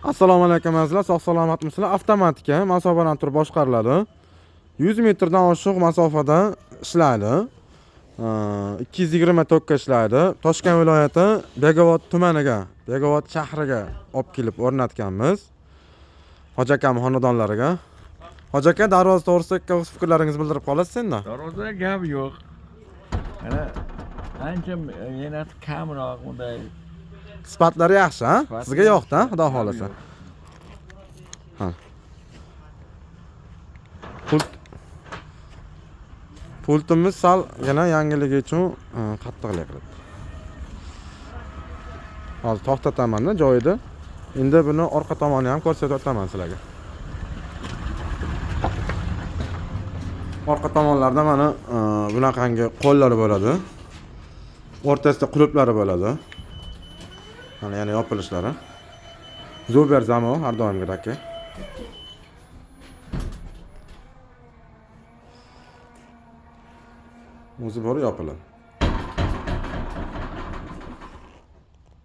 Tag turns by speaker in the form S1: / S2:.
S1: Assalomu alaykum azizlar, sog' salomatmisizlar? Avtomatika masofadan turib boshqariladi. 100 metrdan oshiq masofada ishlaydi. 220 tokka ishlaydi. Toshkent viloyati Bekobod tumaniga, Bekobod shahriga olib kelib o'rnatganmiz. Hoji akam xonadonlariga. Hoji aka, darvoza to'g'risida o'z fikrlaringizni bildirib qolasiz endi.
S2: Darvozada gap yo'q. Ana ancha yana kamroq bunday
S1: Sifatlari yaxshi, ha? Sizga yoqdi, xudo xolasa. Ha. Pultimiz sal yana yangiligi uchun qattiqlik qilibdi. Hozir to'xtataman-da joyida. Endi buni orqa tomoni ham ko'rsatib o'taman sizlarga. Orqa tomonlarda mana bunaqangi qo'llari bo'ladi. O'rtasida quluplari bo'ladi. Mana yana yopilishlari. Zuber zamo har doimgidek. O'zi bor yopiladi.